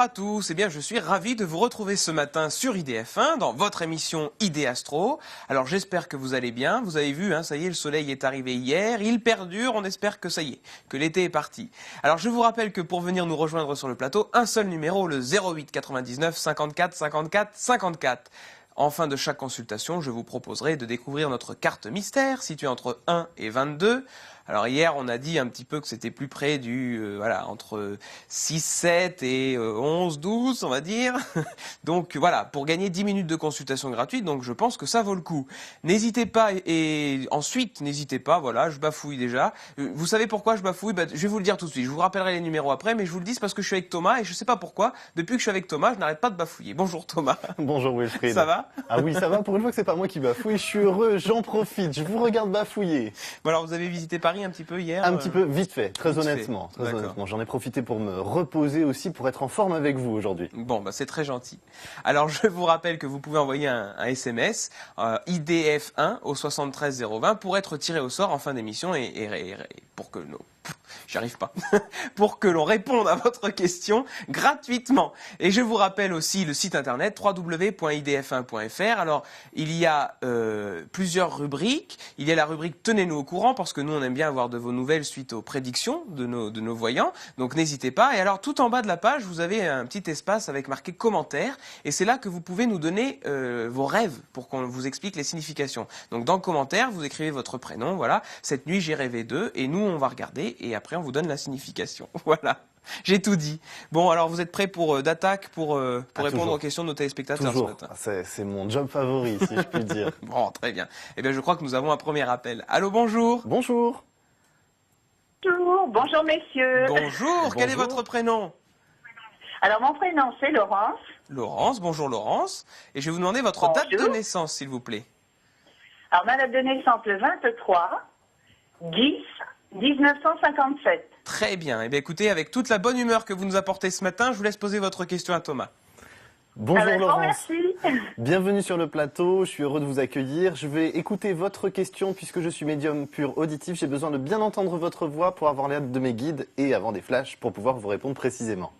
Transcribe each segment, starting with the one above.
à tous, eh bien je suis ravi de vous retrouver ce matin sur IDF1 dans votre émission ID Astro. Alors j'espère que vous allez bien, vous avez vu, ça y est, le soleil est arrivé hier, il perdure, on espère que ça y est, que l'été est parti. Alors je vous rappelle que pour venir nous rejoindre sur le plateau, un seul numéro, le 08 99 54 54 54. En fin de chaque consultation, je vous proposerai de découvrir notre carte mystère située entre 1 et 22. Alors hier, on a dit un petit peu que c'était plus près du entre 6, 7 et 11, 12, on va dire. Donc voilà, pour gagner 10 minutes de consultation gratuite, donc je pense que ça vaut le coup. N'hésitez pas et ensuite, n'hésitez pas, voilà, je bafouille déjà. Vous savez pourquoi je bafouille? Je vais vous le dire tout de suite. Je vous rappellerai les numéros après, mais je vous le dis parce que je suis avec Thomas et je sais pas pourquoi. Depuis que je suis avec Thomas, je n'arrête pas de bafouiller. Bonjour Thomas. Bonjour Wilfried. Ça va? Ah oui, ça va. Pour une fois que c'est pas moi qui bafouille, je suis heureux, j'en profite, je vous regarde bafouiller. Bon alors, vous avez visité Paris un petit peu hier? Un petit peu, vite fait, très Vite honnêtement. fait. Très honnêtement. J'en ai profité pour me reposer aussi, pour être en forme avec vous aujourd'hui. Bon, c'est très gentil. Alors, je vous rappelle que vous pouvez envoyer un SMS IDF1 au 73 020 pour être tiré au sort en fin d'émission et pour que j'y arrive pas. Pour que l'on réponde à votre question gratuitement. Et je vous rappelle aussi le site internet www.idf1.fr. Alors, il y a plusieurs rubriques. Il y a la rubrique Tenez-nous au courant parce que nous, on aime bien avoir de vos nouvelles suite aux prédictions de nos voyants. Donc, n'hésitez pas. Et alors, tout en bas de la page, vous avez un petit espace avec marqué commentaires. Et c'est là que vous pouvez nous donner vos rêves pour qu'on vous explique les significations. Donc, dans le commentaire, vous écrivez votre prénom. Voilà. Cette nuit, j'ai rêvé d'eux. Et nous, on va regarder. Et après, on vous donne la signification. Voilà. J'ai tout dit. Bon, alors vous êtes prêts pour répondre toujours. aux questions de nos téléspectateurs Toujours. ce matin? C'est mon job favori, si je puis dire. Bon, très bien. Eh bien, je crois que nous avons un premier appel. Allô, bonjour. Bonjour. Bonjour messieurs. Bonjour. Quel est votre prénom? Alors mon prénom c'est Laurence. Laurence. Bonjour Laurence. Et je vais vous demander votre date de naissance, s'il vous plaît. Alors ma date de naissance le 23 10 1957. Très bien. Eh bien, écoutez, avec toute la bonne humeur que vous nous apportez ce matin, je vous laisse poser votre question à Thomas. Bonjour Laurence. Merci. Bienvenue sur le plateau, je suis heureux de vous accueillir. Je vais écouter votre question puisque je suis médium pur auditif. J'ai besoin de bien entendre votre voix pour avoir l'aide de mes guides et avoir des flashs pour pouvoir vous répondre précisément.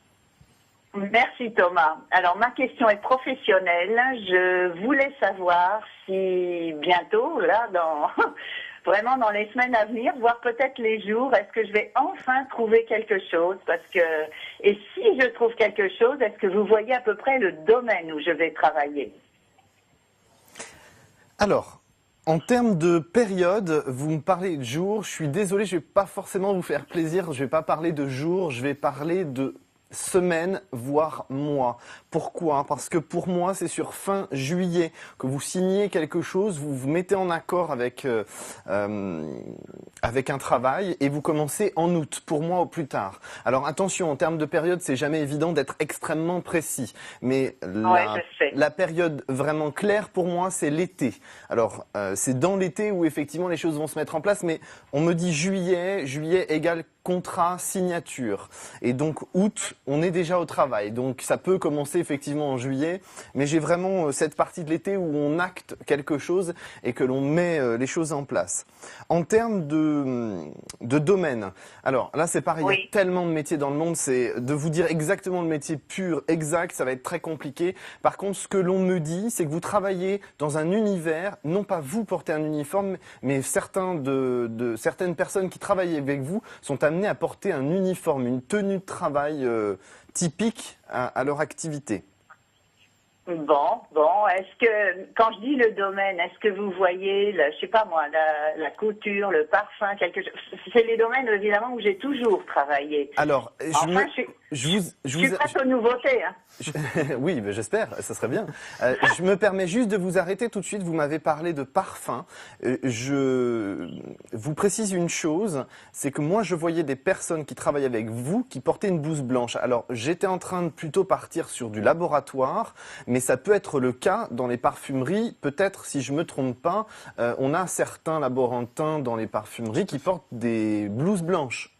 Merci Thomas. Alors ma question est professionnelle. Je voulais savoir si bientôt, là, vraiment dans les semaines à venir, voire peut-être les jours, est-ce que je vais enfin trouver quelque chose? Et si je trouve quelque chose, est-ce que vous voyez à peu près le domaine où je vais travailler? Alors, en termes de période, vous me parlez de jours. Je suis désolé, je ne vais pas forcément vous faire plaisir. Je ne vais pas parler de jours, je vais parler de semaines, voire mois. Pourquoi? Parce que pour moi, c'est sur fin juillet que vous signez quelque chose, vous vous mettez en accord avec un travail et vous commencez en août, pour moi au plus tard. Alors attention, en termes de période, c'est jamais évident d'être extrêmement précis. Mais la période vraiment claire pour moi, c'est l'été. Alors c'est dans l'été où effectivement les choses vont se mettre en place, mais on me dit juillet égale contrat, signature. Et donc août, on est déjà au travail. Donc ça peut commencer effectivement en juillet, mais j'ai vraiment cette partie de l'été où on acte quelque chose et que l'on met les choses en place. En termes de domaine, alors là c'est pareil, il y a tellement de métiers dans le monde, c'est de vous dire exactement le métier pur, exact, ça va être très compliqué. Par contre, ce que l'on me dit, c'est que vous travaillez dans un univers, non pas vous portez un uniforme, mais certaines personnes qui travaillent avec vous sont amenées à porter un uniforme, une tenue de travail typique à leur activité. Bon, est-ce que, quand je dis le domaine, est-ce que vous voyez, je sais pas moi, la couture, le parfum, quelque chose? C'est les domaines, évidemment, où j'ai toujours travaillé. Alors, je suis prête aux nouveautés, hein. Oui, mais j'espère, ça serait bien. Je me permets juste de vous arrêter tout de suite. Vous m'avez parlé de parfum. Je vous précise une chose, c'est que moi, je voyais des personnes qui travaillaient avec vous qui portaient une blouse blanche. Alors, j'étais en train de plutôt partir sur du laboratoire, mais ça peut être le cas dans les parfumeries. Peut-être, si je me trompe pas, on a certains laborantins dans les parfumeries qui portent des blouses blanches.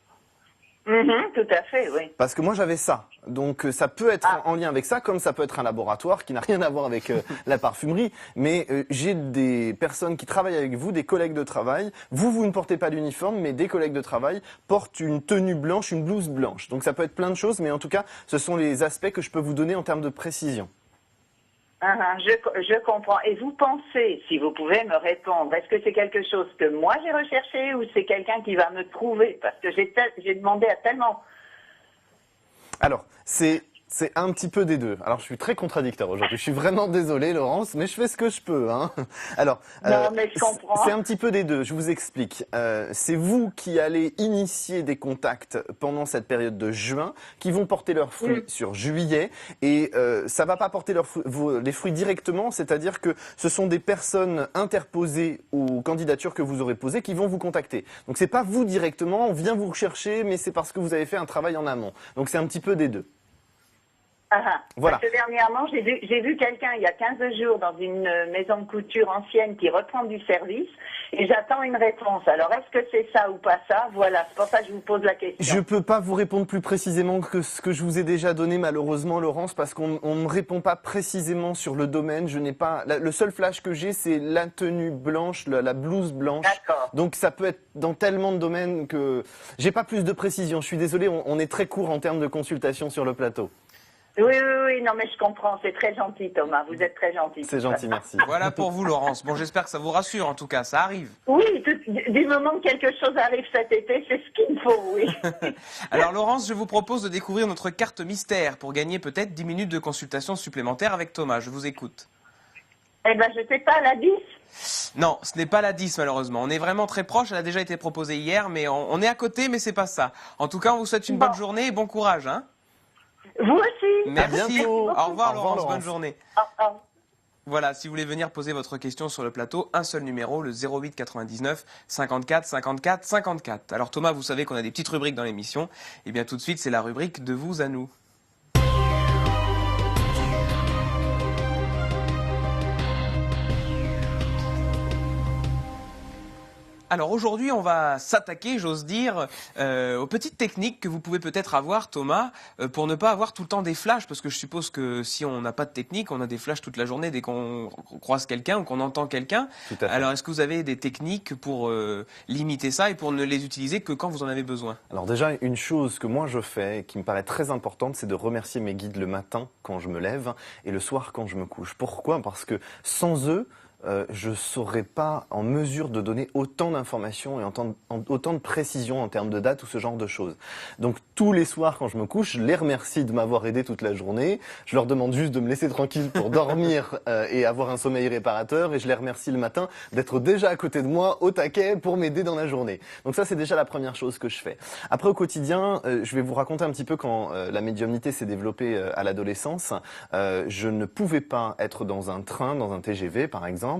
Tout à fait, oui. Parce que moi, j'avais ça. Donc ça peut être en lien avec ça, comme ça peut être un laboratoire qui n'a rien à voir avec la parfumerie. Mais j'ai des personnes qui travaillent avec vous, des collègues de travail. Vous ne portez pas d'uniforme, mais des collègues de travail portent une tenue blanche, une blouse blanche. Donc ça peut être plein de choses, mais en tout cas, ce sont les aspects que je peux vous donner en termes de précision. Je comprends. Et vous pensez, si vous pouvez me répondre, est-ce que c'est quelque chose que moi j'ai recherché ou c'est quelqu'un qui va me trouver? Parce que j'ai demandé à tellement... Alors, c'est un petit peu des deux. Alors, je suis très contradicteur aujourd'hui. Je suis vraiment désolé, Laurence, mais je fais ce que je peux. Hein. Alors, non, mais je comprends. C'est un petit peu des deux. Je vous explique. C'est vous qui allez initier des contacts pendant cette période de juin, qui vont porter leurs fruits sur juillet, et ça va pas porter les fruits directement. C'est-à-dire que ce sont des personnes interposées aux candidatures que vous aurez posées qui vont vous contacter. Donc, c'est pas vous directement. On vient vous rechercher, mais c'est parce que vous avez fait un travail en amont. Donc, c'est un petit peu des deux. Voilà. Parce que dernièrement, j'ai vu quelqu'un il y a 15 jours dans une maison de couture ancienne qui reprend du service et j'attends une réponse. Alors, est-ce que c'est ça ou pas ça? Voilà, c'est pour ça que je vous pose la question. Je peux pas vous répondre plus précisément que ce que je vous ai déjà donné, malheureusement, Laurence, parce qu'on ne me répond pas précisément sur le domaine. Je n'ai pas... Le seul flash que j'ai, c'est la tenue blanche, la blouse blanche. D'accord. Donc, ça peut être dans tellement de domaines que... J'ai pas plus de précision. Je suis désolé, on est très court en termes de consultation sur le plateau. Oui, non mais je comprends, c'est très gentil Thomas, vous êtes très gentil. C'est gentil, merci. Voilà pour vous Laurence. Bon, j'espère que ça vous rassure en tout cas, ça arrive. Oui, du moment que quelque chose arrive cet été, c'est ce qu'il faut, oui. Alors Laurence, je vous propose de découvrir notre carte mystère pour gagner peut-être 10 minutes de consultation supplémentaire avec Thomas, je vous écoute. Eh ben je sais pas, la 10 ? Non, ce n'est pas la 10 malheureusement. On est vraiment très proche, elle a déjà été proposée hier, mais on est à côté, mais c'est pas ça. En tout cas, on vous souhaite une bonne journée et bon courage. Hein. Vous aussi. Merci. Au revoir Laurence, bonne journée. Au revoir. Voilà, si vous voulez venir poser votre question sur le plateau, un seul numéro, le 08 99 54 54 54. Alors Thomas, vous savez qu'on a des petites rubriques dans l'émission. Et bien tout de suite, c'est la rubrique de vous à nous. Alors aujourd'hui, on va s'attaquer, j'ose dire, aux petites techniques que vous pouvez peut-être avoir, Thomas, pour ne pas avoir tout le temps des flashs, parce que je suppose que si on n'a pas de technique, on a des flashs toute la journée dès qu'on croise quelqu'un ou qu'on entend quelqu'un. Alors est-ce que vous avez des techniques pour limiter ça et pour ne les utiliser que quand vous en avez besoin? Alors déjà, une chose que moi je fais et qui me paraît très importante, c'est de remercier mes guides le matin quand je me lève et le soir quand je me couche. Pourquoi? Parce que sans eux, je ne serais pas en mesure de donner autant d'informations et autant de précision en termes de date ou ce genre de choses. Donc tous les soirs quand je me couche, je les remercie de m'avoir aidé toute la journée. Je leur demande juste de me laisser tranquille pour dormir et avoir un sommeil réparateur. Et je les remercie le matin d'être déjà à côté de moi au taquet pour m'aider dans la journée. Donc ça c'est déjà la première chose que je fais. Après au quotidien, je vais vous raconter un petit peu quand la médiumnité s'est développée à l'adolescence. Je ne pouvais pas être dans un train, dans un TGV par exemple,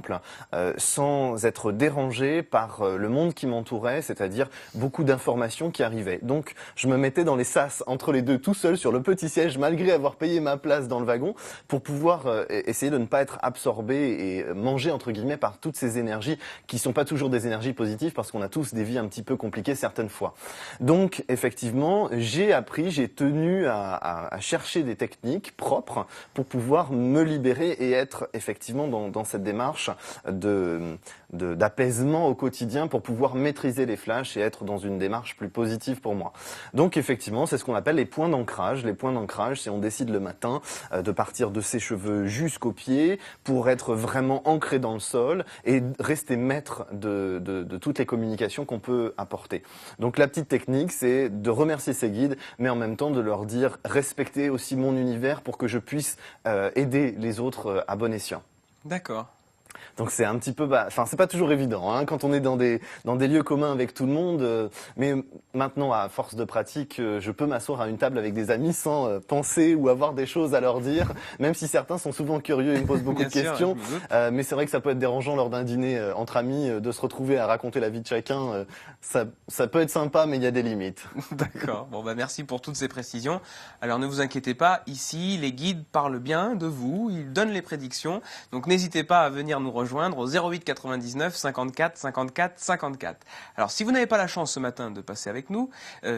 sans être dérangé par le monde qui m'entourait, c'est-à-dire beaucoup d'informations qui arrivaient. Donc je me mettais dans les sas entre les deux tout seul sur le petit siège malgré avoir payé ma place dans le wagon pour pouvoir essayer de ne pas être absorbé et mangé entre guillemets par toutes ces énergies qui sont pas toujours des énergies positives parce qu'on a tous des vies un petit peu compliquées certaines fois. Donc effectivement j'ai tenu à chercher des techniques propres pour pouvoir me libérer et être effectivement dans cette démarche d'apaisement au quotidien pour pouvoir maîtriser les flashs et être dans une démarche plus positive pour moi. Donc effectivement, c'est ce qu'on appelle les points d'ancrage. Les points d'ancrage, c'est on décide le matin de partir de ses cheveux jusqu'aux pieds pour être vraiment ancré dans le sol et rester maître de toutes les communications qu'on peut apporter. Donc la petite technique, c'est de remercier ses guides, mais en même temps de leur dire respectez aussi mon univers pour que je puisse aider les autres à bon escient. D'accord. Donc c'est un petit peu, c'est pas toujours évident hein, quand on est dans des lieux communs avec tout le monde. Mais maintenant, à force de pratique, je peux m'asseoir à une table avec des amis sans penser ou avoir des choses à leur dire, même si certains sont souvent curieux et me posent beaucoup de questions. Mais c'est vrai que ça peut être dérangeant lors d'un dîner entre amis de se retrouver à raconter la vie de chacun. Ça peut être sympa, mais il y a des limites. D'accord. Bon merci pour toutes ces précisions. Alors ne vous inquiétez pas, ici les guides parlent bien de vous, ils donnent les prédictions. Donc n'hésitez pas à venir nous rejoindre au 08 99 54 54 54. Alors, si vous n'avez pas la chance ce matin de passer avec nous,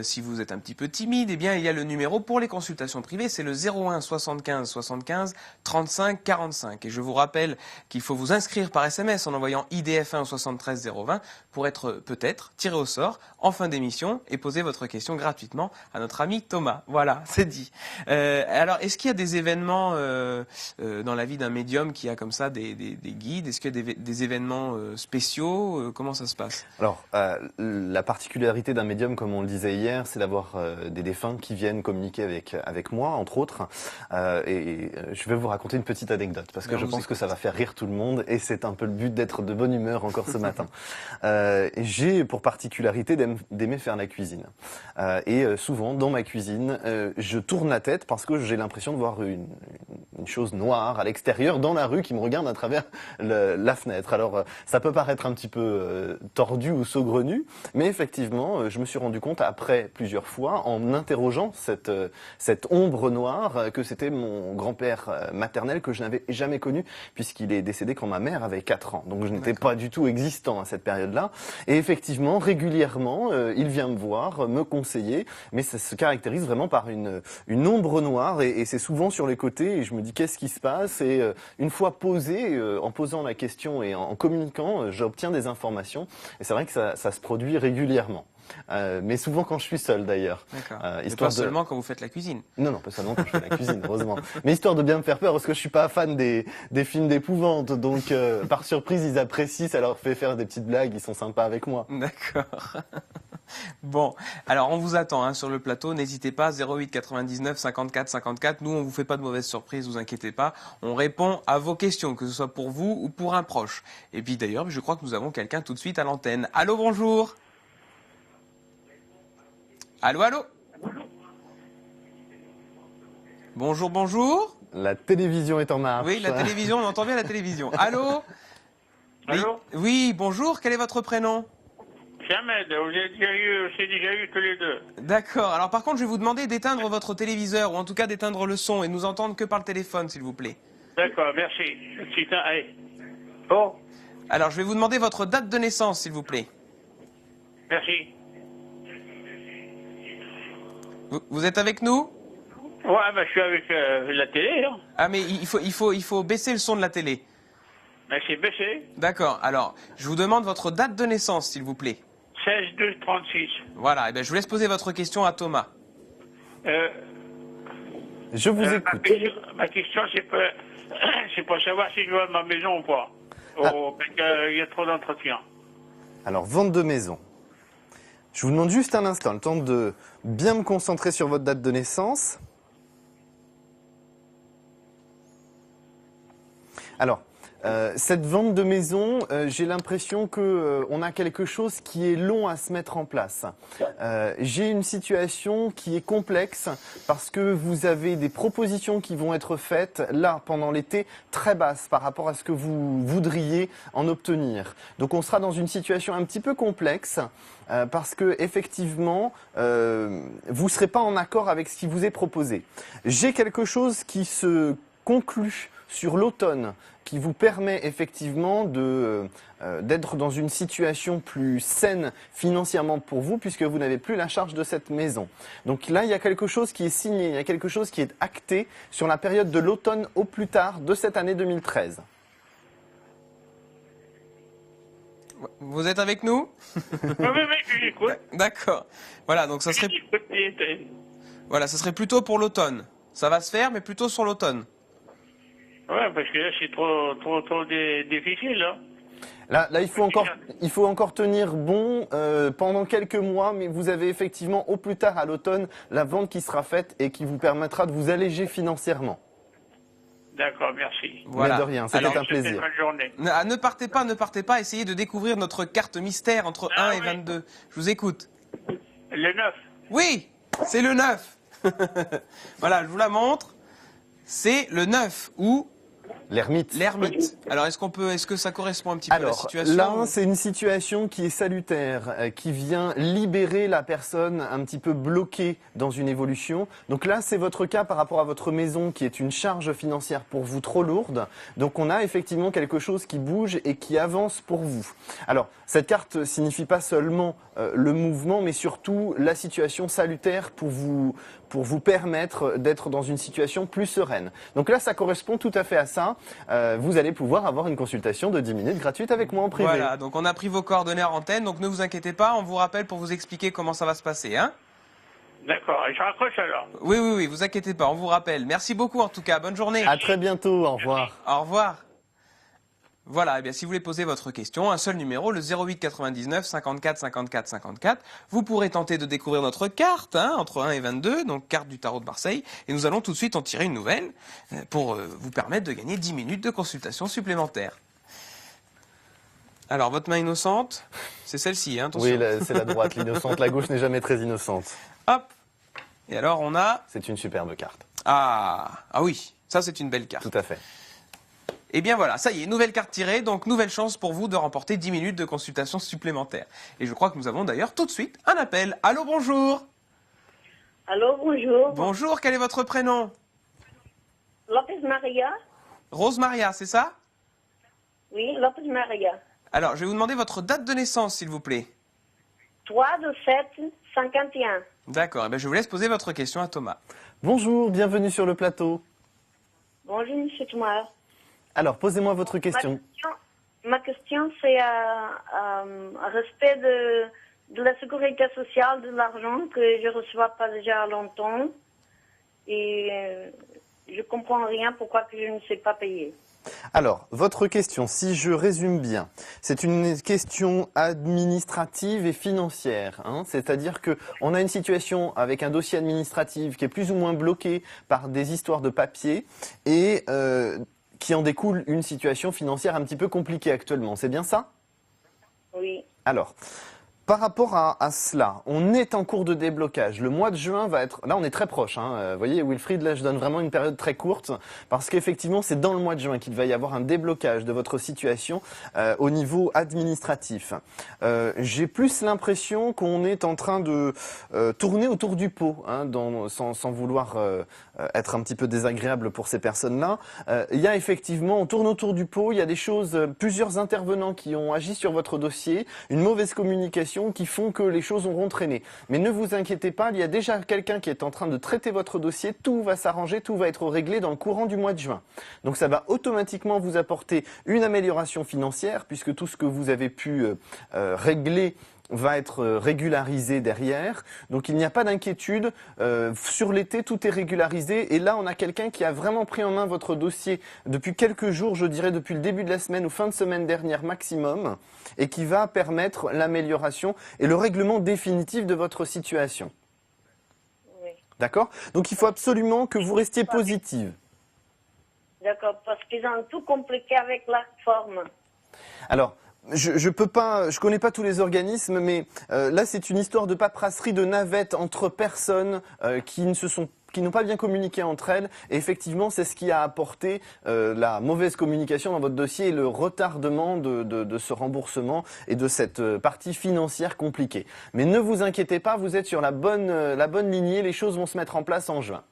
si vous êtes un petit peu timide, eh bien, il y a le numéro pour les consultations privées, c'est le 01 75 75 35 45. Et je vous rappelle qu'il faut vous inscrire par SMS en envoyant IDF1 au 73 020 pour être peut-être tiré au sort en fin d'émission et poser votre question gratuitement à notre ami Thomas. Voilà, c'est dit. Alors, est-ce qu'il y a des événements dans la vie d'un médium qui a comme ça des guides? Est-ce qu'il y a des événements spéciaux? Comment ça se passe? Alors, la particularité d'un médium, comme on le disait hier, c'est d'avoir des défunts qui viennent communiquer avec moi, entre autres. Et je vais vous raconter une petite anecdote, parce que je pense que ça va faire rire tout le monde, et c'est un peu le but d'être de bonne humeur encore ce matin. J'ai pour particularité d'aimer faire la cuisine. Et souvent, dans ma cuisine, je tourne la tête parce que j'ai l'impression de voir une chose noire à l'extérieur, dans la rue, qui me regarde à travers la fenêtre. Alors, ça peut paraître un petit peu tordu ou saugrenu, mais effectivement, je me suis rendu compte après plusieurs fois, en interrogeant cette ombre noire, que c'était mon grand-père maternel que je n'avais jamais connu, puisqu'il est décédé quand ma mère avait 4 ans. Donc je n'étais pas du tout existant à cette période-là. Et effectivement, régulièrement, il vient me voir, me conseiller, mais ça se caractérise vraiment par une ombre noire, et c'est souvent sur les côtés, et je me dis qu'est-ce qui se passe, et une fois posé, en posant la question et en communiquant, j'obtiens des informations, et c'est vrai que ça se produit régulièrement. Mais souvent quand je suis seul d'ailleurs. D'accord. Pas seulement quand vous faites la cuisine. Non, pas seulement quand je fais la cuisine, heureusement. Mais histoire de bien me faire peur, parce que je suis pas fan des films d'épouvante, donc par surprise ils apprécient, ça leur fait faire des petites blagues, ils sont sympas avec moi. D'accord. Bon, alors on vous attend sur le plateau, n'hésitez pas, 08 99 54 54, nous on vous fait pas de mauvaises surprises, vous inquiétez pas, on répond à vos questions, que ce soit pour vous ou pour un proche. Et puis d'ailleurs, je crois que nous avons quelqu'un tout de suite à l'antenne. Allô, bonjour. Allô, allô. Bonjour, bonjour. La télévision est en marche. Oui, la télévision, on entend bien la télévision. Allô. Allô. Oui, bonjour, quel est votre prénom? Ahmed, c'est déjà eu tous les deux. D'accord. Alors par contre, je vais vous demander d'éteindre votre téléviseur, ou en tout cas d'éteindre le son, et nous entendre que par le téléphone, s'il vous plaît. D'accord, merci. Allez. Bon. Alors je vais vous demander votre date de naissance, s'il vous plaît. Merci. Vous êtes avec nous? Ouais, je suis avec la télé. Hein. Ah mais il faut baisser le son de la télé. C'est baissé. D'accord. Alors, je vous demande votre date de naissance, s'il vous plaît. 16-2-36. Voilà, je vous laisse poser votre question à Thomas. Je vous écoute. Ma question, c'est pour savoir si je veux ma maison ou pas. Parce qu'il y a trop d'entretien. Alors, vente de maison. Je vous demande juste un instant, le temps de bien me concentrer sur votre date de naissance. Alors, cette vente de maison, j'ai l'impression que on a quelque chose qui est long à se mettre en place. J'ai une situation qui est complexe parce que vous avez des propositions qui vont être faites là pendant l'été très basses par rapport à ce que vous voudriez en obtenir. Donc on sera dans une situation un petit peu complexe parce que effectivement vous serez pas en accord avec ce qui vous est proposé. J'ai quelque chose qui se conclut sur l'automne, qui vous permet effectivement d'être dans une situation plus saine financièrement pour vous, puisque vous n'avez plus la charge de cette maison. Donc là, il y a quelque chose qui est signé, il y a quelque chose qui est acté sur la période de l'automne au plus tard de cette année 2013. Vous êtes avec nous? Oui, j'écoute. D'accord. Voilà, donc ça serait... Voilà, ça serait plutôt pour l'automne. Ça va se faire, mais plutôt sur l'automne. Ouais, parce que là, c'est trop difficile, là. Là, il faut encore tenir bon pendant quelques mois, mais vous avez effectivement au plus tard à l'automne la vente qui sera faite et qui vous permettra de vous alléger financièrement. D'accord, merci. Voilà. Mais de rien, c'était un plaisir. Bonne journée. Ne partez pas, essayez de découvrir notre carte mystère entre 1 et 22. Je vous écoute. Le 9. Oui, c'est le 9. Voilà, je vous la montre. C'est le 9 ou L'ermite. L'ermite. Alors, est-ce que ça correspond un petit peu à la situation? Là, c'est une situation qui est salutaire, qui vient libérer la personne un petit peu bloquée dans une évolution. Donc là, c'est votre cas par rapport à votre maison qui est une charge financière pour vous trop lourde. Donc on a effectivement quelque chose qui bouge et qui avance pour vous. Alors, cette carte signifie pas seulement le mouvement, mais surtout la situation salutaire pour vous permettre d'être dans une situation plus sereine. Donc là, ça correspond tout à fait à ça. Vous allez pouvoir avoir une consultation de 10 minutes gratuite avec moi en privé. Voilà, donc on a pris vos coordonnées en antenne, donc ne vous inquiétez pas, on vous rappelle pour vous expliquer comment ça va se passer, hein? D'accord, je raccroche alors. Oui, vous inquiétez pas, on vous rappelle. Merci beaucoup en tout cas, bonne journée. À très bientôt, au revoir. Au revoir. Voilà, et bien si vous voulez poser votre question, un seul numéro, le 08 99 54 54 54. Vous pourrez tenter de découvrir notre carte, entre 1 et 22, donc carte du tarot de Marseille. Et nous allons tout de suite en tirer une nouvelle pour vous permettre de gagner 10 minutes de consultation supplémentaire. Alors, votre main innocente, c'est celle-ci, attention. Oui, c'est la droite, l'innocente. La gauche n'est jamais très innocente. Hop. Et alors, on a... C'est une superbe carte. Ah oui, ça c'est une belle carte. Tout à fait. Et bien voilà, ça y est, nouvelle carte tirée, donc nouvelle chance pour vous de remporter 10 minutes de consultation supplémentaire. Et je crois que nous avons d'ailleurs tout de suite un appel. Allô, bonjour. Allô, bonjour. Bonjour, quel est votre prénom? Lopez Maria. Rose Maria, c'est ça? Oui, Lopez Maria. Alors, je vais vous demander votre date de naissance, s'il vous plaît. 3/7/51. D'accord, je vous laisse poser votre question à Thomas. Bonjour, bienvenue sur le plateau. Bonjour, monsieur Thomas. Alors, posez-moi votre question. Ma question, c'est un respect de la sécurité sociale, de l'argent que je ne reçois pas déjà longtemps. Et je ne comprends rien pourquoi que je ne sais pas payer. Alors, votre question, si je résume bien, c'est une question administrative et financière. C'est-à-dire qu'on a une situation avec un dossier administratif qui est plus ou moins bloqué par des histoires de papier et qui en découle une situation financière un petit peu compliquée actuellement. C'est bien ça? Oui. Alors, par rapport à cela, on est en cours de déblocage. Le mois de juin va être... Là, on est très proche. Vous voyez, Wilfried, là, je donne vraiment une période très courte parce qu'effectivement, c'est dans le mois de juin qu'il va y avoir un déblocage de votre situation au niveau administratif. J'ai plus l'impression qu'on est en train de tourner autour du pot, sans vouloir être un petit peu désagréable pour ces personnes-là. Il y a effectivement, on tourne autour du pot, il y a des choses, plusieurs intervenants qui ont agi sur votre dossier, une mauvaise communication qui font que les choses auront traîné. Mais ne vous inquiétez pas, il y a déjà quelqu'un qui est en train de traiter votre dossier, tout va s'arranger, tout va être réglé dans le courant du mois de juin. Donc ça va automatiquement vous apporter une amélioration financière puisque tout ce que vous avez pu régler va être régularisé derrière. Donc il n'y a pas d'inquiétude. Sur l'été, tout est régularisé. Et là, on a quelqu'un qui a vraiment pris en main votre dossier depuis quelques jours, je dirais depuis le début de la semaine ou fin de semaine dernière maximum, et qui va permettre l'amélioration et le règlement définitif de votre situation. Oui. D'accord? Donc il faut absolument que vous restiez positive. D'accord, parce qu'ils ont tout compliqué avec la forme. Alors, je connais pas tous les organismes, mais là c'est une histoire de paperasserie, de navette entre personnes qui n'ont pas bien communiqué entre elles. Et effectivement, c'est ce qui a apporté la mauvaise communication dans votre dossier et le retardement de ce remboursement et de cette partie financière compliquée. Mais ne vous inquiétez pas, vous êtes sur la bonne lignée. Les choses vont se mettre en place en juin.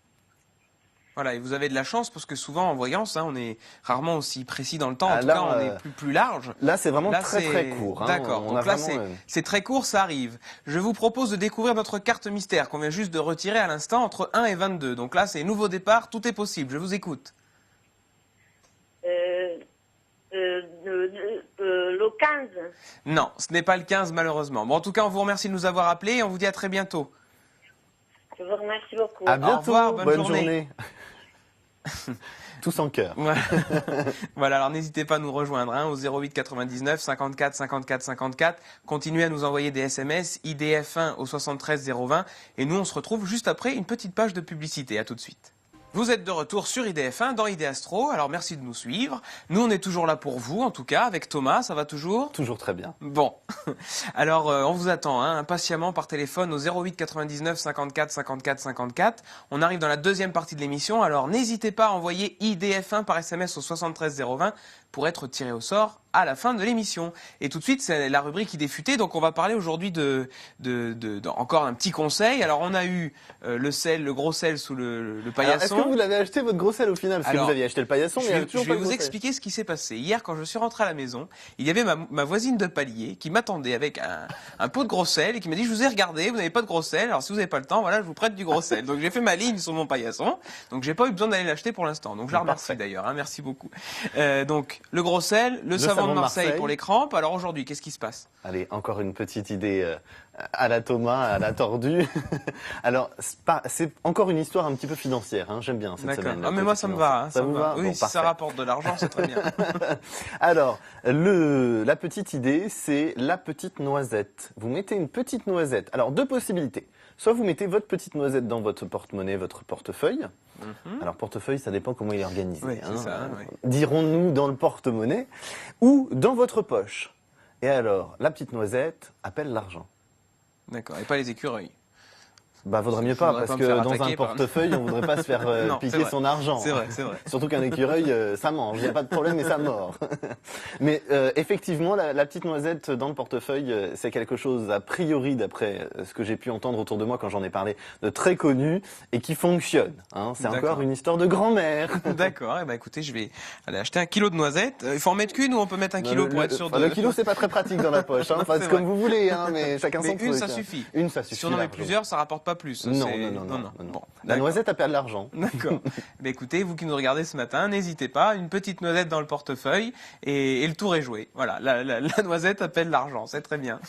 Voilà, et vous avez de la chance parce que souvent en voyance, on est rarement aussi précis dans le temps. En tout cas, on est plus large. Là, c'est vraiment très court. D'accord. Donc là, c'est très court, ça arrive. Je vous propose de découvrir notre carte mystère qu'on vient juste de retirer à l'instant entre 1 et 22. Donc là, c'est nouveau départ, tout est possible. Je vous écoute. Le 15. Non, ce n'est pas le 15 malheureusement. Bon, en tout cas, on vous remercie de nous avoir appelés et on vous dit à très bientôt. Je vous remercie beaucoup. À bientôt. Au revoir, bonne journée. Tous en cœur. Voilà, alors n'hésitez pas à nous rejoindre au 08 99 54 54 54. Continuez à nous envoyer des SMS, IDF1 au 73 020. Et nous, on se retrouve juste après une petite page de publicité. À tout de suite. Vous êtes de retour sur IDF1 dans ID Astro, alors merci de nous suivre. Nous on est toujours là pour vous en tout cas, avec Thomas, ça va toujours? Toujours très bien. Bon, alors on vous attend impatiemment par téléphone au 08 99 54 54 54. On arrive dans la deuxième partie de l'émission, alors n'hésitez pas à envoyer IDF1 par SMS au 73 020 pour être tiré au sort à la fin de l'émission. Et tout de suite, c'est la rubrique Idées futées, donc on va parler aujourd'hui encore un petit conseil. Alors on a eu le gros sel sous le paillasson. Est-ce que vous l'avez acheté votre gros sel au final? Parce que vous aviez acheté le paillasson, mais je vais vous expliquer ce qui s'est passé. Hier, quand je suis rentré à la maison, il y avait ma voisine de palier qui m'attendait avec un pot de gros sel et qui m'a dit, je vous ai regardé, vous n'avez pas de gros sel, alors si vous n'avez pas le temps, voilà, je vous prête du gros sel. Donc j'ai fait ma ligne sur mon paillasson, donc j'ai pas eu besoin d'aller l'acheter pour l'instant. Donc je la remercie d'ailleurs, merci beaucoup. Donc le gros sel, le savon de Marseille pour les crampes. Alors aujourd'hui, qu'est-ce qui se passe? Allez, encore une petite idée à la Thomas, à la tordue. Alors, c'est encore une histoire un petit peu financière, j'aime bien cette semaine. Ah, mais moi ça me va. Ça vous va? Oui, bon, si ça rapporte de l'argent, c'est très bien. Alors, la petite idée, c'est la petite noisette. Vous mettez une petite noisette. Alors, deux possibilités. Soit vous mettez votre petite noisette dans votre porte-monnaie, votre portefeuille. Alors, portefeuille, ça dépend comment il est organisé. Oui, c'est ça, oui. Dirons-nous dans le porte-monnaie ou dans votre poche. Et alors, la petite noisette appelle l'argent. D'accord, et pas les écureuils. Vaudrait mieux pas, parce que dans un portefeuille, on voudrait pas se faire piquer son argent. C'est vrai, c'est vrai. Surtout qu'un écureuil, ça mange, il n'y a pas de problème et ça mord. Mais effectivement, la petite noisette dans le portefeuille, c'est quelque chose, a priori, d'après ce que j'ai pu entendre autour de moi quand j'en ai parlé, de très connu et qui fonctionne. C'est encore une histoire de grand-mère. D'accord, et écoutez, je vais aller acheter 1 kilo de noisettes. Il faut en mettre qu'une ou on peut mettre 1 kilo pour être sûr de... Le kilo, c'est pas très pratique dans la poche, c'est comme vous voulez, mais chacun son truc. Mais une, ça suffit. Une, ça suffit. Si on en met plusieurs, ça rapporte pas plus. Non. Bon, la noisette appelle l'argent. D'accord. Écoutez, vous qui nous regardez ce matin, n'hésitez pas, une petite noisette dans le portefeuille et le tour est joué. Voilà, la noisette appelle l'argent, c'est très bien.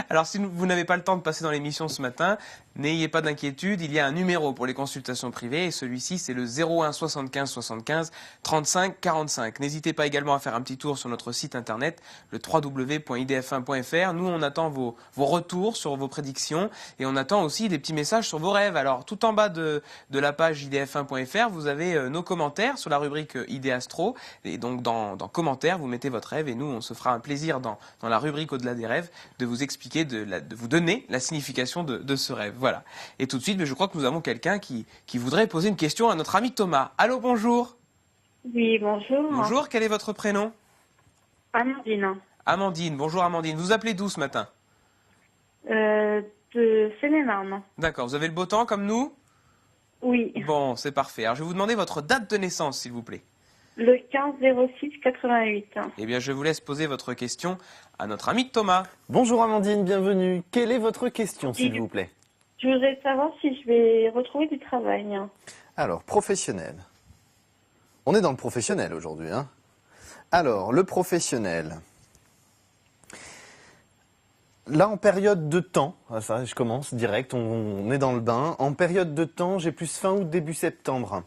Alors si vous n'avez pas le temps de passer dans l'émission ce matin, n'ayez pas d'inquiétude, il y a un numéro pour les consultations privées et celui-ci c'est le 01 75 75 35 45. N'hésitez pas également à faire un petit tour sur notre site internet, le www.idf1.fr. Nous on attend vos retours sur vos prédictions et on attend aussi des petits messages sur vos rêves. Alors tout en bas de la page idf1.fr, vous avez nos commentaires sur la rubrique ID Astro et donc dans commentaires, vous mettez votre rêve et nous on se fera un plaisir dans la rubrique Au-delà des rêves de vous expliquer, de vous donner la signification de ce rêve. Voilà. Et tout de suite, je crois que nous avons quelqu'un qui voudrait poser une question à notre ami Thomas. Allô, bonjour. Oui, bonjour. Bonjour, quel est votre prénom? Amandine. Amandine, bonjour Amandine. Vous appelez d'où ce matin? De Seine-et-Marne. D'accord, vous avez le beau temps comme nous? Oui. Bon, c'est parfait. Alors je vais vous demander votre date de naissance, s'il vous plaît. Le 15-06-88. Eh bien, je vous laisse poser votre question à notre ami Thomas. Bonjour Amandine, bienvenue. Quelle est votre question, s'il vous plaît? Je voudrais savoir si je vais retrouver du travail. Alors, professionnel. On est dans le professionnel aujourd'hui, Alors, le professionnel. Là, en période de temps, ça, je commence direct, on est dans le bain. En période de temps, j'ai plus fin août, début septembre.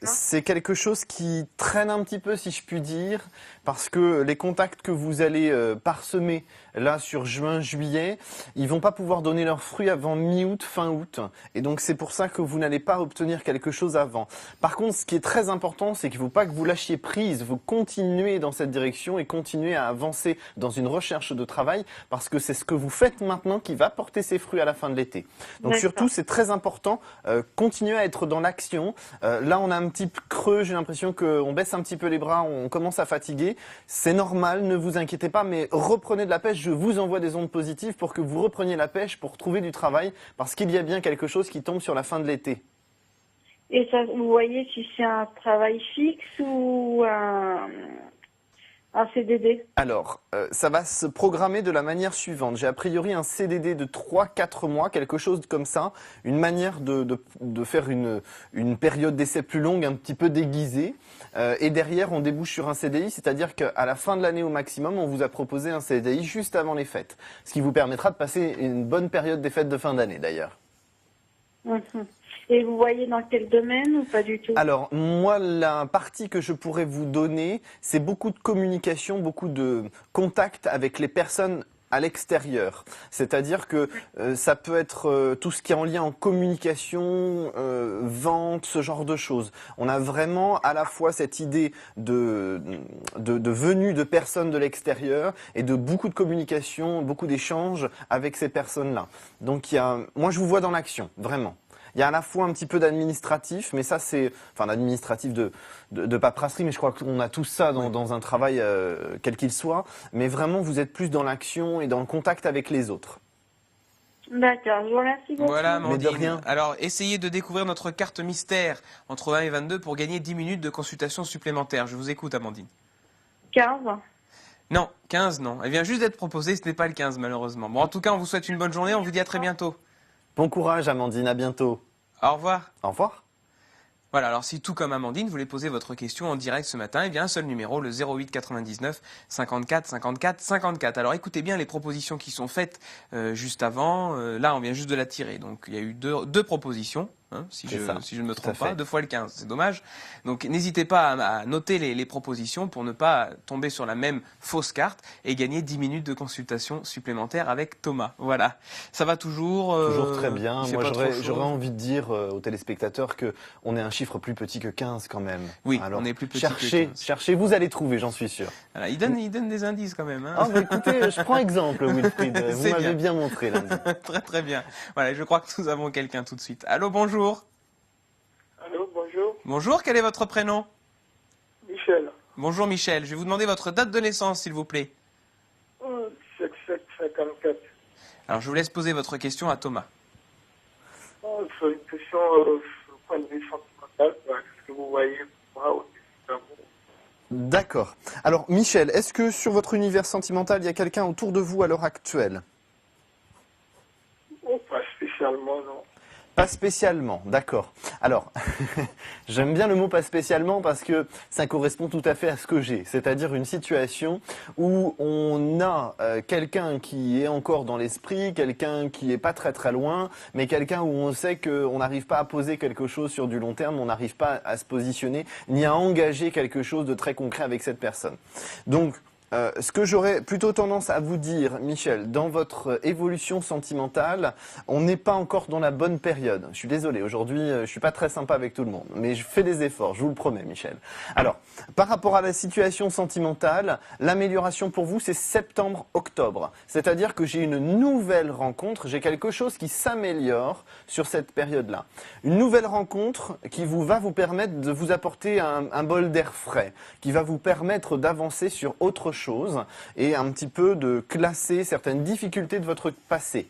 C'est quelque chose qui traîne un petit peu, si je puis dire, parce que les contacts que vous allez parsemer là sur juin, juillet, ils vont pas pouvoir donner leurs fruits avant mi-août, fin août. Et donc c'est pour ça que vous n'allez pas obtenir quelque chose avant. Par contre, ce qui est très important, c'est qu'il ne faut pas que vous lâchiez prise, vous continuez dans cette direction et continuez à avancer dans une recherche de travail, parce que c'est ce que vous faites maintenant qui va porter ses fruits à la fin de l'été. Donc surtout, c'est très important, continuez à être dans l'action. Là, on a un petit creux, j'ai l'impression qu'on baisse un petit peu les bras, on commence à fatiguer. C'est normal, ne vous inquiétez pas, mais reprenez de la pêche. Je vous envoie des ondes positives pour que vous repreniez la pêche pour trouver du travail, parce qu'il y a bien quelque chose qui tombe sur la fin de l'été. Et ça, vous voyez si c'est un travail fixe ou un CDD? Alors, ça va se programmer de la manière suivante. J'ai a priori un CDD de 3-4 mois, quelque chose comme ça. Une manière de faire une période d'essai plus longue, un petit peu déguisée. Et derrière, on débouche sur un CDI, c'est-à-dire qu'à la fin de l'année au maximum, on vous a proposé un CDI juste avant les fêtes. Ce qui vous permettra de passer une bonne période des fêtes de fin d'année, d'ailleurs. Et vous voyez dans quel domaine ou pas du tout? Alors, moi, la partie que je pourrais vous donner, c'est beaucoup de communication, beaucoup de contact avec les personnes à l'extérieur. C'est-à-dire que ça peut être tout ce qui est en lien en communication, vente, ce genre de choses. On a vraiment à la fois cette idée de venue de personnes de l'extérieur et de beaucoup de communication, beaucoup d'échanges avec ces personnes-là. Donc moi je vous vois dans l'action, vraiment. Il y a à la fois un petit peu d'administratif, mais ça c'est, enfin d'administratif de paperasserie, mais je crois qu'on a tout ça dans un travail quel qu'il soit. Mais vraiment, vous êtes plus dans l'action et dans le contact avec les autres. D'accord, je vous remercie beaucoup. Voilà, Amandine. Mais de rien. Alors, essayez de découvrir notre carte mystère entre 1 et 22 pour gagner 10 minutes de consultation supplémentaire. Je vous écoute, Amandine. 15. Non, 15, non. Elle vient juste d'être proposée, ce n'est pas le 15, malheureusement. Bon, en tout cas, on vous souhaite une bonne journée, on vous dit à très bientôt. Bon courage, Amandine, à bientôt. Au revoir. Au revoir. Voilà, alors si tout comme Amandine, vous voulez poser votre question en direct ce matin, eh bien un seul numéro, le 08 99 54 54 54. Alors écoutez bien les propositions qui sont faites juste avant. Là, on vient juste de la tirer. Donc il y a eu deux propositions. Si je ne me trompe pas, 2 fois le 15, c'est dommage. Donc n'hésitez pas à noter les propositions pour ne pas tomber sur la même fausse carte et gagner 10 minutes de consultation supplémentaire avec Thomas. Voilà, ça va toujours Toujours très bien. Moi j'aurais envie de dire aux téléspectateurs qu'on est un chiffre plus petit que 15 quand même. Oui, alors, on est plus petit que 15. Cherchez, vous allez trouver, j'en suis sûr. Voilà, il donne des indices quand même. Ah, bah, écoutez, je prends exemple, Wilfried. Vous m'avez bien montré lundi. Très très bien. Voilà, je crois que nous avons quelqu'un tout de suite. Allô, bonjour. Allô, bonjour. Bonjour, quel est votre prénom? Michel. Bonjour Michel, je vais vous demander votre date de naissance s'il vous plaît. 5754. Alors je vous laisse poser votre question à Thomas. C'est une question point de vue sentimental. Est-ce que vous voyez moi au d'amour? D'accord. Alors Michel, est-ce que sur votre univers sentimental, il y a quelqu'un autour de vous à l'heure actuelle? Oh, pas spécialement, non. Pas spécialement, d'accord. Alors, j'aime bien le mot pas spécialement parce que ça correspond tout à fait à ce que j'ai. C'est-à-dire une situation où on a quelqu'un qui est encore dans l'esprit, quelqu'un qui est pas très très loin, mais quelqu'un où on sait qu'on n'arrive pas à poser quelque chose sur du long terme, on n'arrive pas à se positionner, ni à engager quelque chose de très concret avec cette personne. Donc, ce que j'aurais plutôt tendance à vous dire, Michel, dans votre évolution sentimentale, on n'est pas encore dans la bonne période. Je suis désolé, aujourd'hui, je suis pas très sympa avec tout le monde, mais je fais des efforts, je vous le promets, Michel. Alors, par rapport à la situation sentimentale, l'amélioration pour vous, c'est septembre-octobre. C'est-à-dire que j'ai une nouvelle rencontre, j'ai quelque chose qui s'améliore sur cette période-là. Une nouvelle rencontre qui va vous permettre de vous apporter un bol d'air frais, qui va vous permettre d'avancer sur autre chose et un petit peu de classer certaines difficultés de votre passé.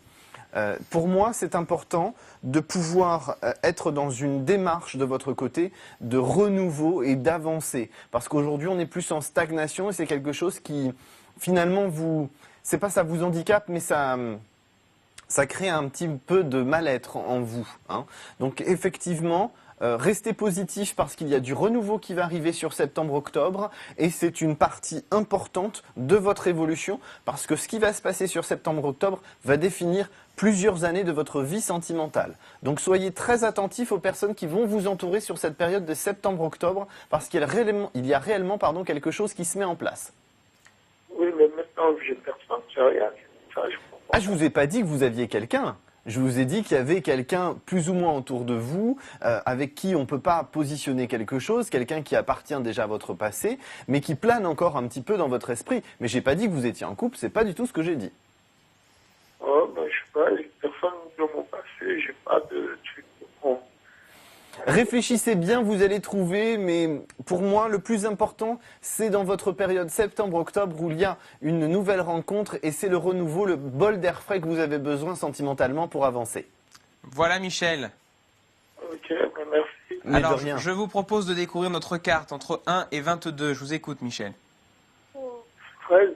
Pour moi, c'est important de pouvoir être dans une démarche de votre côté de renouveau et d'avancer. Parce qu'aujourd'hui, on est plus en stagnation et c'est quelque chose qui, finalement, c'est pas ça vous handicape, mais ça crée un petit peu de mal-être en vous. Donc, effectivement, restez positif parce qu'il y a du renouveau qui va arriver sur septembre-octobre et c'est une partie importante de votre évolution parce que ce qui va se passer sur septembre-octobre va définir plusieurs années de votre vie sentimentale. Donc soyez très attentifs aux personnes qui vont vous entourer sur cette période de septembre-octobre parce qu'il y a réellement quelque chose qui se met en place. Oui, mais maintenant que j'ai personne, c'est rien. Je vous ai pas dit que vous aviez quelqu'un. Je vous ai dit qu'il y avait quelqu'un plus ou moins autour de vous, avec qui on ne peut pas positionner quelque chose, quelqu'un qui appartient déjà à votre passé, mais qui plane encore un petit peu dans votre esprit. Mais j'ai pas dit que vous étiez en couple, c'est pas du tout ce que j'ai dit. Oh, ben, je sais pas, les personnes de mon passé, j'ai pas de truc. Bon. Réfléchissez bien, vous allez trouver, mais pour moi, le plus important, c'est dans votre période septembre-octobre où il y a une nouvelle rencontre et c'est le renouveau, le bol d'air frais que vous avez besoin sentimentalement pour avancer. Voilà Michel. Ok, ben merci. Mais alors, de rien. je vous propose de découvrir notre carte entre 1 et 22. Je vous écoute Michel. 13.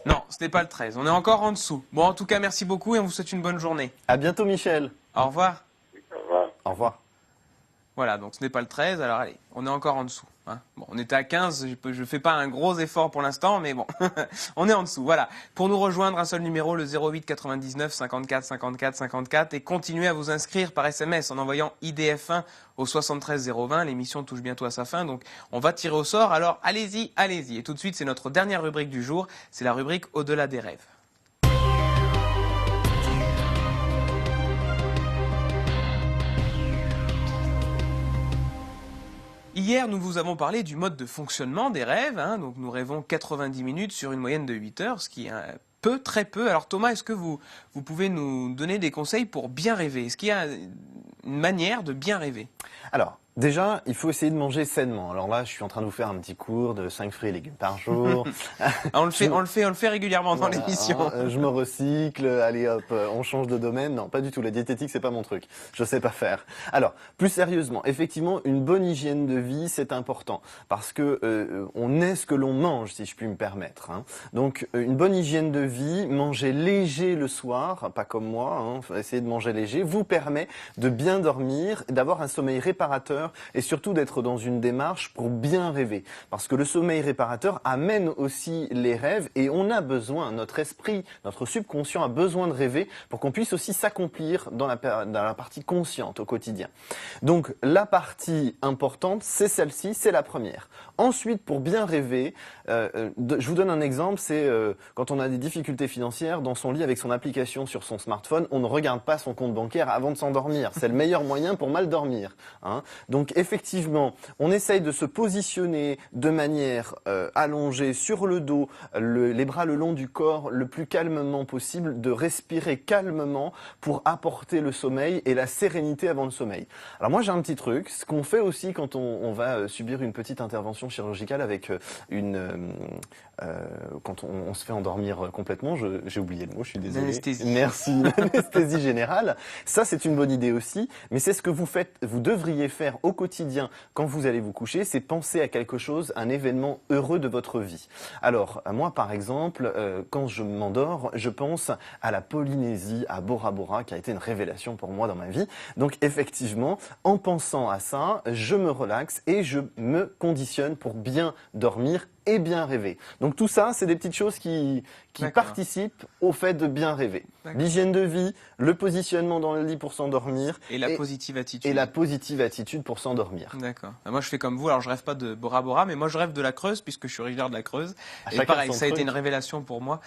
Non, ce n'est pas le 13. On est encore en dessous. Bon, en tout cas, merci beaucoup et on vous souhaite une bonne journée. À bientôt, Michel. Au revoir. Au revoir. Au revoir. Voilà, donc ce n'est pas le 13, alors allez, on est encore en dessous. Bon, on était à 15, je fais pas un gros effort pour l'instant, mais bon, on est en dessous. Voilà, pour nous rejoindre, un seul numéro, le 08 99 54 54 54, et continuez à vous inscrire par SMS en envoyant IDF1 au 73 020. L'émission touche bientôt à sa fin, donc on va tirer au sort, alors allez-y, allez-y. Et tout de suite, c'est notre dernière rubrique du jour, c'est la rubrique Au-delà des rêves. Hier, nous vous avons parlé du mode de fonctionnement des rêves. Donc nous rêvons 90 minutes sur une moyenne de 8 heures, ce qui est très peu. Alors Thomas, est-ce que vous pouvez nous donner des conseils pour bien rêver? Est-ce qu'il y a une manière de bien rêver? Alors, déjà, il faut essayer de manger sainement. Alors là, je suis en train de vous faire un petit cours de 5 fruits et légumes par jour. On le fait régulièrement dans l'émission. Je me recycle, allez hop, on change de domaine. Non, pas du tout. La diététique, c'est pas mon truc. Je sais pas faire. Alors, plus sérieusement, effectivement, une bonne hygiène de vie, c'est important parce que on est ce que l'on mange, si je puis me permettre. Donc, une bonne hygiène de vie, manger léger le soir, pas comme moi. Essayer de manger léger vous permet de bien dormir, d'avoir un sommeil réparateur et surtout d'être dans une démarche pour bien rêver. Parce que le sommeil réparateur amène aussi les rêves et on a besoin, notre esprit, notre subconscient a besoin de rêver pour qu'on puisse aussi s'accomplir dans la partie consciente au quotidien. Donc la partie importante, c'est celle-ci, c'est la première. Ensuite, pour bien rêver, je vous donne un exemple, c'est quand on a des difficultés financières, dans son lit avec son application sur son smartphone, on ne regarde pas son compte bancaire avant de s'endormir. C'est le meilleur moyen pour mal dormir. Donc effectivement, on essaye de se positionner de manière allongée sur le dos, les bras le long du corps, le plus calmement possible, de respirer calmement pour apporter le sommeil et la sérénité avant le sommeil. Alors moi j'ai un petit truc, ce qu'on fait aussi quand on va subir une petite intervention chirurgicale avec quand on se fait endormir complètement, j'ai oublié le mot, je suis désolé. L'anesthésie. Merci, l'anesthésie générale. Ça c'est une bonne idée aussi, mais c'est ce que vous devriez faire au quotidien quand vous allez vous coucher, c'est penser à quelque chose, un événement heureux de votre vie. Alors moi par exemple, quand je m'endors, je pense à la Polynésie, à Bora Bora, qui a été une révélation pour moi dans ma vie. Donc effectivement, en pensant à ça, je me relaxe et je me conditionne pour bien dormir et bien rêver. Donc tout ça, c'est des petites choses qui participent au fait de bien rêver. L'hygiène de vie, le positionnement dans le lit pour s'endormir. Et la positive attitude. Et la positive attitude pour s'endormir. D'accord. Moi, je fais comme vous. Alors, je rêve pas de Bora Bora, mais moi, je rêve de la Creuse, puisque je suis originaire de la Creuse. Et pareil, ça a été une révélation pour moi.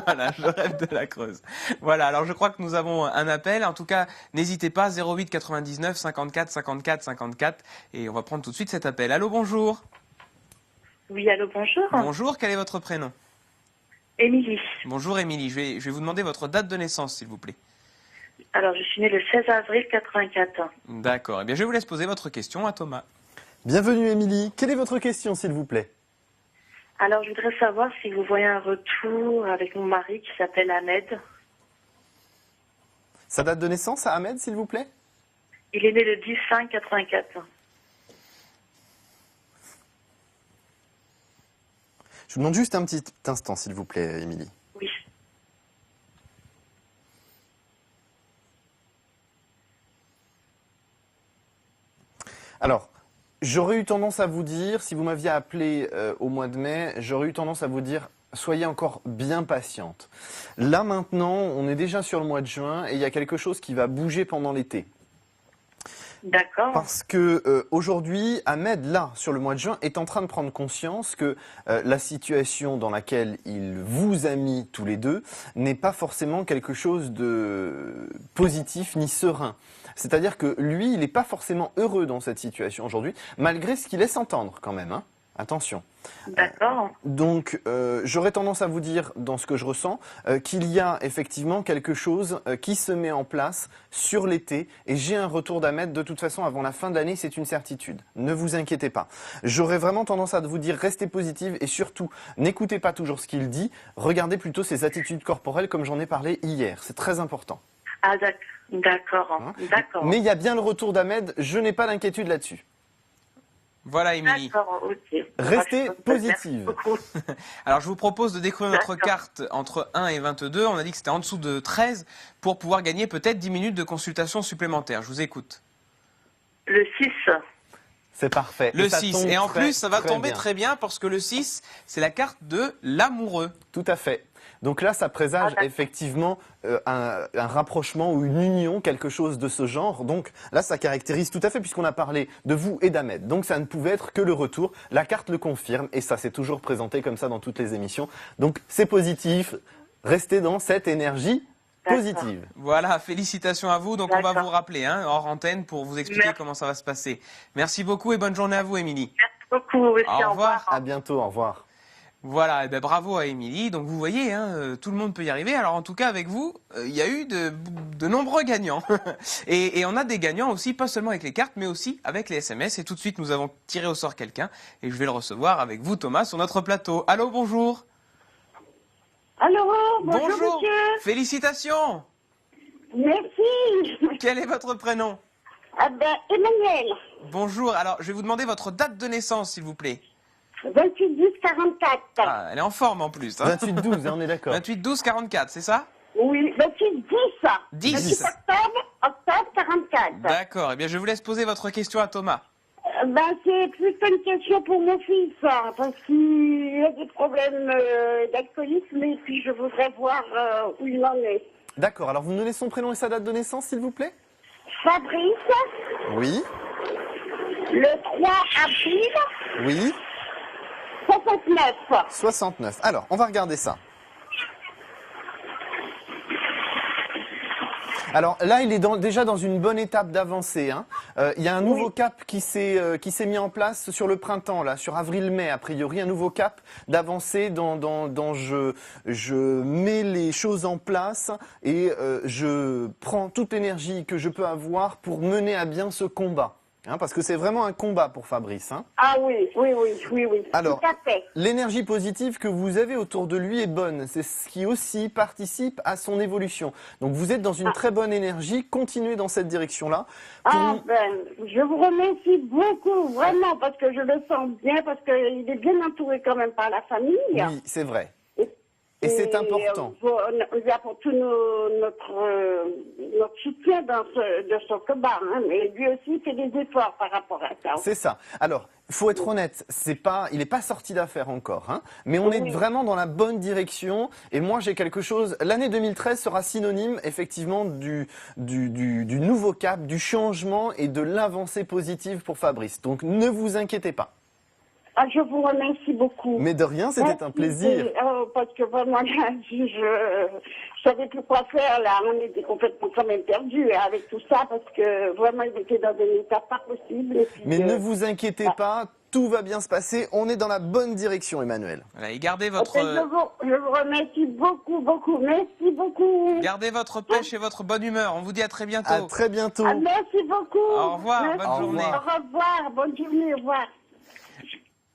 Voilà, je rêve de la Creuse. Voilà, alors je crois que nous avons un appel. En tout cas, n'hésitez pas, 08 99 54 54 54. Et on va prendre tout de suite cet appel. Allô, bonjour. Oui, allô, bonjour. Bonjour, quel est votre prénom? Émilie. Bonjour Émilie, je vais vous demander votre date de naissance s'il vous plaît. Alors, je suis née le 16 avril 84. D'accord, eh bien je vous laisse poser votre question à Thomas. Bienvenue Émilie, quelle est votre question s'il vous plaît? Alors, je voudrais savoir si vous voyez un retour avec mon mari qui s'appelle Ahmed. Sa date de naissance à Ahmed s'il vous plaît? Il est né le 10/5/84. Je vous demande juste un petit instant, s'il vous plaît, Émilie. Oui. Alors, j'aurais eu tendance à vous dire, si vous m'aviez appelé au mois de mai, j'aurais eu tendance à vous dire, soyez encore bien patiente. Là, maintenant, on est déjà sur le mois de juin et il y a quelque chose qui va bouger pendant l'été. D'accord. Parce que aujourd'hui, Ahmed, là, sur le mois de juin, est en train de prendre conscience que la situation dans laquelle il vous a mis tous les deux n'est pas forcément quelque chose de positif ni serein. C'est-à-dire que lui, il n'est pas forcément heureux dans cette situation aujourd'hui, malgré ce qu'il laisse entendre quand même. Attention. D'accord. Donc, j'aurais tendance à vous dire, dans ce que je ressens, qu'il y a effectivement quelque chose qui se met en place sur l'été. Et j'ai un retour d'Ahmed, de toute façon, avant la fin de l'année, c'est une certitude. Ne vous inquiétez pas. J'aurais vraiment tendance à vous dire, restez positive et surtout, n'écoutez pas toujours ce qu'il dit. Regardez plutôt ses attitudes corporelles, comme j'en ai parlé hier. C'est très important. Ah, d'accord. D'accord. Mais il y a bien le retour d'Ahmed. Je n'ai pas d'inquiétude là-dessus. Voilà, Émilie. D'accord, ok. Restez positive. Alors, je vous propose de découvrir notre carte entre 1 et 22. On a dit que c'était en dessous de 13 pour pouvoir gagner peut-être 10 minutes de consultation supplémentaire. Je vous écoute. Le 6. C'est parfait. Le 6. Et en plus, ça va tomber bien. très bien parce que le 6, c'est la carte de l'amoureux. Tout à fait. Donc là, ça présage effectivement un rapprochement ou une union, quelque chose de ce genre. Donc là, ça caractérise tout à fait, puisqu'on a parlé de vous et d'Ahmed. Donc ça ne pouvait être que le retour. La carte le confirme, et ça s'est toujours présenté comme ça dans toutes les émissions. Donc c'est positif. Restez dans cette énergie positive. Voilà, félicitations à vous. Donc on va vous rappeler hors antenne pour vous expliquer comment ça va se passer. Merci beaucoup et bonne journée à vous, Émilie. Merci beaucoup. Aussi, au revoir. À bientôt, au revoir. Voilà, et bravo à Émilie. Donc vous voyez, tout le monde peut y arriver. Alors en tout cas avec vous, il y a eu de nombreux gagnants. et on a des gagnants aussi, pas seulement avec les cartes, mais aussi avec les SMS. Et tout de suite, nous avons tiré au sort quelqu'un. Et je vais le recevoir avec vous, Thomas, sur notre plateau. Allô, bonjour. Allô, bonjour monsieur. Félicitations. Merci. Quel est votre prénom? Emmanuel. Bonjour, alors je vais vous demander votre date de naissance, s'il vous plaît. 28-12-44. Ah, elle est en forme en plus. 28-12, on est d'accord. 28-12-44, c'est ça? Oui, 28-10. 10. Octobre 44. D'accord, eh bien je vous laisse poser votre question à Thomas. C'est plutôt une question pour mon fils, parce qu'il a des problèmes d'alcoolisme et puis je voudrais voir où il en est. D'accord, alors vous nous donnez son prénom et sa date de naissance, s'il vous plaît? Fabrice. Oui. Le 3 avril. Oui. 69. 69. Alors, on va regarder ça. Alors là, il est déjà dans une bonne étape d'avancée. Il y a un nouveau cap qui s'est mis en place sur le printemps, là, sur avril-mai, a priori, un nouveau cap d'avancée dans je mets les choses en place et je prends toute l'énergie que je peux avoir pour mener à bien ce combat. Parce que c'est vraiment un combat pour Fabrice. Ah oui. Alors, tout à fait. L'énergie positive que vous avez autour de lui est bonne. C'est ce qui aussi participe à son évolution. Donc vous êtes dans une très bonne énergie. Continuez dans cette direction-là. Je vous remercie beaucoup, vraiment, parce que je le sens bien, parce qu'il est bien entouré quand même par la famille. Oui, c'est vrai. Et c'est important. Nous apportons notre soutien dans ce combat, mais lui aussi fait des efforts par rapport à ça. C'est ça. Alors, il faut être honnête, il n'est pas sorti d'affaire encore, mais on est vraiment dans la bonne direction. Et moi, j'ai quelque chose. L'année 2013 sera synonyme, effectivement, du nouveau cap, du changement et de l'avancée positive pour Fabrice. Donc, ne vous inquiétez pas. Je vous remercie beaucoup. Mais de rien, c'était un plaisir. Parce que vraiment, je savais plus quoi faire là. On était complètement quand même perdus avec tout ça parce que vraiment, il était dans un état pas possible. Et puis, mais ne vous inquiétez pas, tout va bien se passer. On est dans la bonne direction, Emmanuel. Voilà, et gardez votre... Je vous remercie beaucoup. Merci beaucoup. Gardez votre pêche et votre bonne humeur. On vous dit à très bientôt. À très bientôt. Merci beaucoup. Au revoir, bonne journée. Au revoir, bonne journée, au revoir.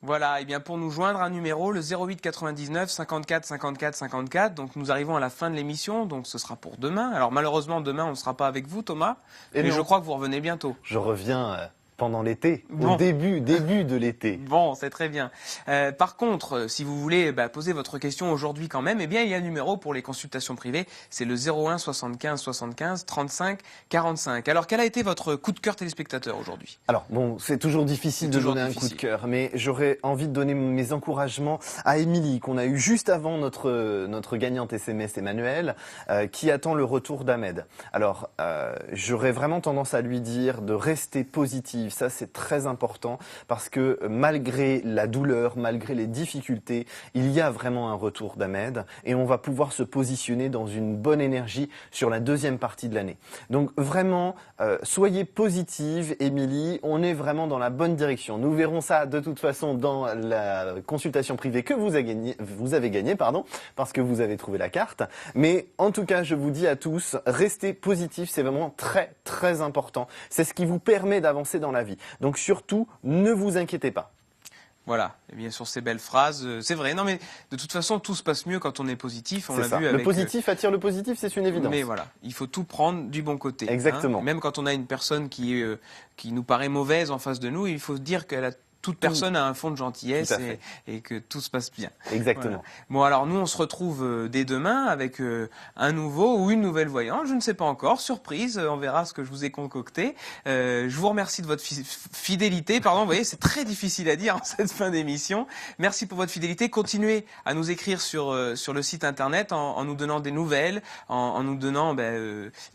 Voilà, et bien pour nous joindre un numéro, le 08 99 54 54 54. Donc nous arrivons à la fin de l'émission, donc ce sera pour demain. Alors malheureusement demain on ne sera pas avec vous Thomas, mais je crois que vous revenez bientôt. Je reviens pendant l'été, au début de l'été. Bon, c'est très bien. Par contre, si vous voulez poser votre question aujourd'hui quand même, eh bien il y a un numéro pour les consultations privées, c'est le 01 75 75 35 45. Alors quel a été votre coup de cœur téléspectateur aujourd'hui? Alors bon, c'est toujours difficile de donner un coup de cœur, mais j'aurais envie de donner mes encouragements à Émilie, qu'on a eu juste avant notre gagnante SMS Emmanuel, qui attend le retour d'Ahmed. Alors, j'aurais vraiment tendance à lui dire de rester positive. Ça, c'est très important parce que malgré la douleur, malgré les difficultés, il y a vraiment un retour d'Ahmed et on va pouvoir se positionner dans une bonne énergie sur la deuxième partie de l'année. Donc vraiment, soyez positive, Émilie, on est vraiment dans la bonne direction. Nous verrons ça de toute façon dans la consultation privée que vous avez gagnée, parce que vous avez trouvé la carte. Mais en tout cas, je vous dis à tous, restez positifs, c'est vraiment très très important. C'est ce qui vous permet d'avancer dans la vie. Donc surtout, ne vous inquiétez pas. Voilà, et bien sur ces belles phrases, c'est vrai. Non mais de toute façon, tout se passe mieux quand on est positif. On l'a vu avec... Le positif attire le positif, c'est une évidence. Mais voilà, il faut tout prendre du bon côté. Exactement. Même quand on a une personne qui nous paraît mauvaise en face de nous, il faut se dire qu'elle a toute personne a un fond de gentillesse et que tout se passe bien. Exactement. Voilà. Bon, alors nous, on se retrouve dès demain avec un nouveau ou une nouvelle voyante. Je ne sais pas encore. Surprise, on verra ce que je vous ai concocté. Je vous remercie de votre fidélité. Pardon, vous voyez, c'est très difficile à dire en cette fin d'émission. Merci pour votre fidélité. Continuez à nous écrire sur le site internet en nous donnant des nouvelles, en nous donnant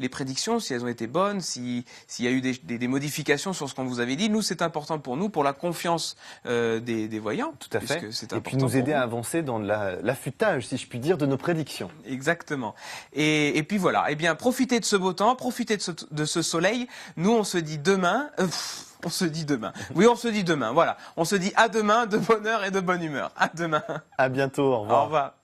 les prédictions, si elles ont été bonnes, s'il y a eu des modifications sur ce qu'on vous avait dit. Nous, c'est important pour nous, pour la confiance sens des voyants. Tout à fait. Et puis nous aider à avancer dans l'affûtage, si je puis dire, de nos prédictions. Exactement. Et puis voilà. Eh bien, profitez de ce beau temps, profitez de ce soleil. Nous, on se dit demain. On se dit demain. Oui, on se dit demain. Voilà. On se dit à demain, de bonne heure et de bonne humeur. À demain. À bientôt. Au revoir. Au revoir.